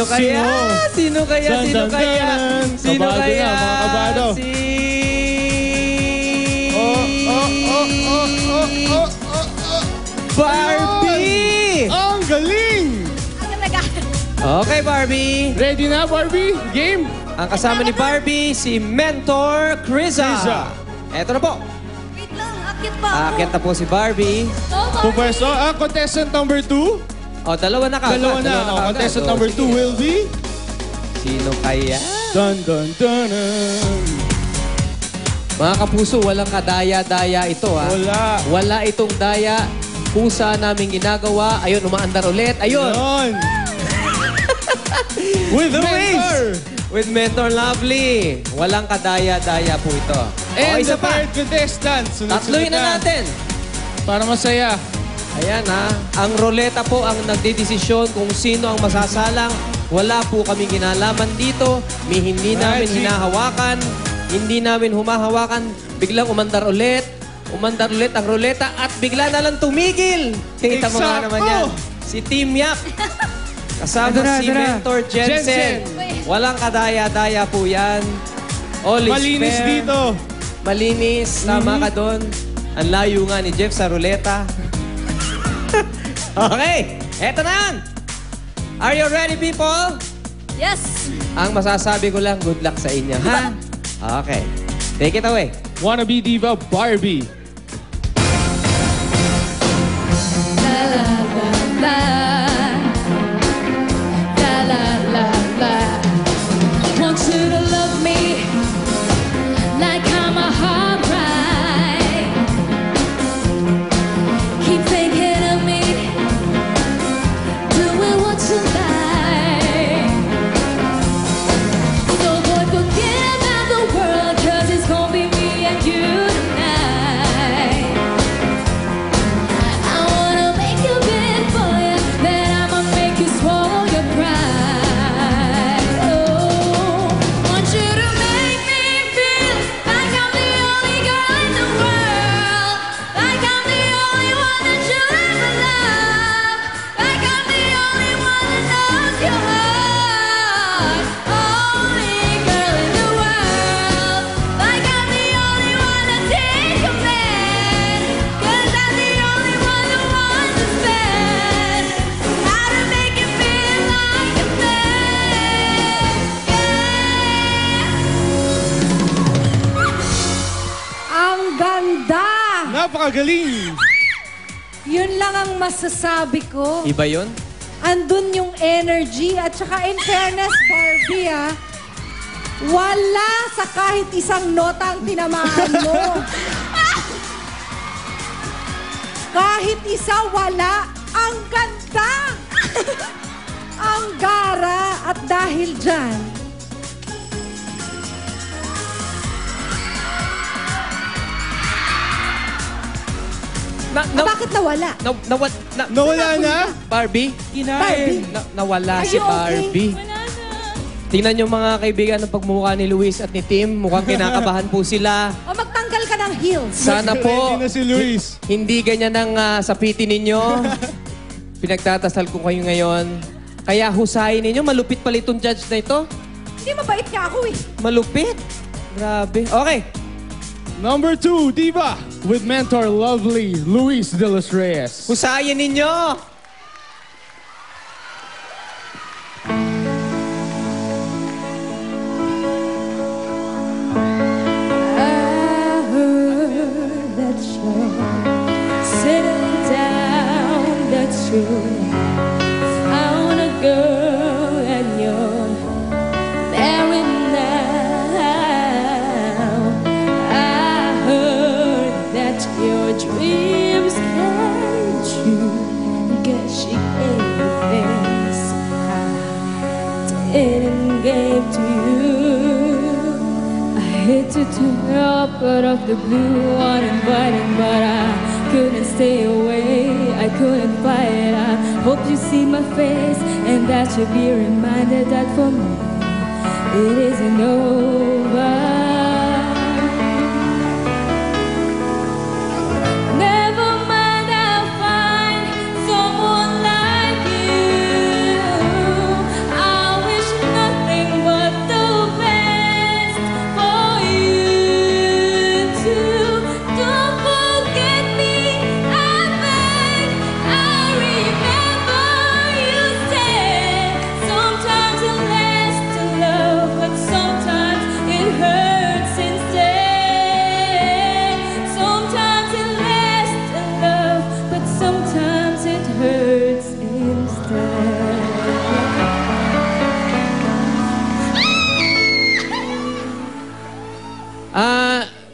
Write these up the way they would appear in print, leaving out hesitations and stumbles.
kaya? Sino kaya? Sino kaya? Sino Kabado kaya? na, mga kabado. Barbie! Ang galing! Okay, Barbie. Ready na, Barbie? Game? Ang kasama ni Barbie, si Mentor Criza. Eto na po. Wait lang, akit pa ako. Akit na po si Barbie. Pupwesto. Contestant number 2. O, dalawa na kagad. Dalawa na. Contestant number 2 will be... Sino kaya? Dun, dun, dun, dun. Mga kapuso, walang kadaya-daya ito, ha? Wala. Wala itong daya. Kusa namin ginagawa. Ayun, umaandar ulit. Ayun. Yun. With Mentor. With Mentor Lovely. Walang kadaya-daya po ito. And isa the pa. third contestant. Tatluin na natin. Para masaya. Ayan, ha. Ang roleta po ang nagdedesisyon kung sino ang masasalang. Wala po kami ginalaman dito. Hindi namin hinahawakan. Hindi namin humahawakan. Biglang umandar ulit. Umandar ulit ang roleta at bigla na lang tumigil. Kita mo nga naman yan. Si Team Yap. Kasama si Mentor Jensen. Walang kadaya-daya po yan. All is Malinis fair. dito. Malinis. Tama ka doon. Ang layo nga ni Jeff sa ruleta. Okay. Eto na yan. Are you ready, people? Yes. Ang masasabi ko lang, good luck sa inyo, ha? Okay. Take it away. Wannabe diva Barbie. La la la la. La la la la. Want you to love me like I'm a heart right. Keep thinking of me, doing what you like. So boy, forget about the world, 'cause it's gonna be me and you tonight. I wanna make you big for you, then I'ma make you swallow your pride. Oh, want you to make me feel like I'm the only girl in the world, like I'm the only one that you ever love, like I'm the only one that knows your heart. Only girl in the world, like I'm the only one that take command, 'cause I'm the only one that understands how to make you feel like a man. Ang ganda! Napakagaling. Yun lang ang masasabi ko. Iba yun? Andun yung energy at saka in fairness, Barbie, wala sa kahit isang nota ang tinamaan mo. Kahit isa, wala. Ang ganda! Ang gara. At dahil dyan, bakit nawala? Nawala na? Barbie? Barbie? Nawala Are si you okay? Barbie. Tingnan yung mga kaibigan ng pagmumukha ni Luis at ni Tim. Mukhang kinakabahan po sila. O magtanggal ka ng heels. Sana po, Ready na si Luis. hindi ganyan ang sapitin ninyo. Pinagtatasal ko kayo ngayon. Kaya husayin ninyo. Malupit pala itong judge na ito. Hindi mabait ka ako eh. Malupit. Grabe. Okay. Number 2, diva. With Mentor Lovely, Luis de los Reyes. Husayin ninyo. I heard that you're sitting down, that's true. Found a girl and you're married now. I heard that your dreams came true. Guess she gave you things I didn't give to you. I hate to turn up out of the blue, uninvited, but I couldn't stay away. I couldn't fight. I hope you see my face, and that you'll be reminded that for me it isn't over. Never mind, I'll find someone like you. I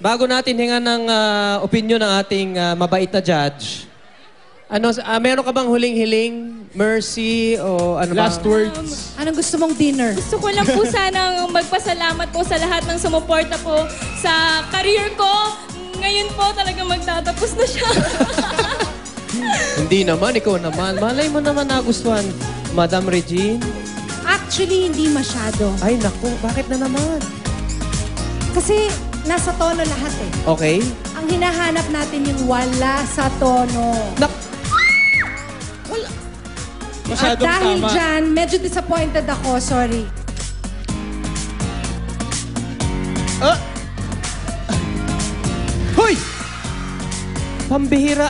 bago natin hingan ng opinion ng ating mabait na judge, meron ka bang huling-hiling, Mercy, o ano ba? Last words. Anong gusto mong dinner? Gusto ko lang po sanang magpasalamat po sa lahat ng sumuporta po sa career ko. Ngayon po talaga magtatapos na siya. Hindi naman, ikaw naman. Malay mo naman nagustuhan, Madam Regine. Actually, hindi masyado. Ay, naku, bakit na naman? Kasi nasa tono lahat eh. Okay. Ang hinahanap natin yung wala sa tono. At Masyadong dahil tama. dyan, medyo disappointed ako. Sorry. Hoy! Pambihira.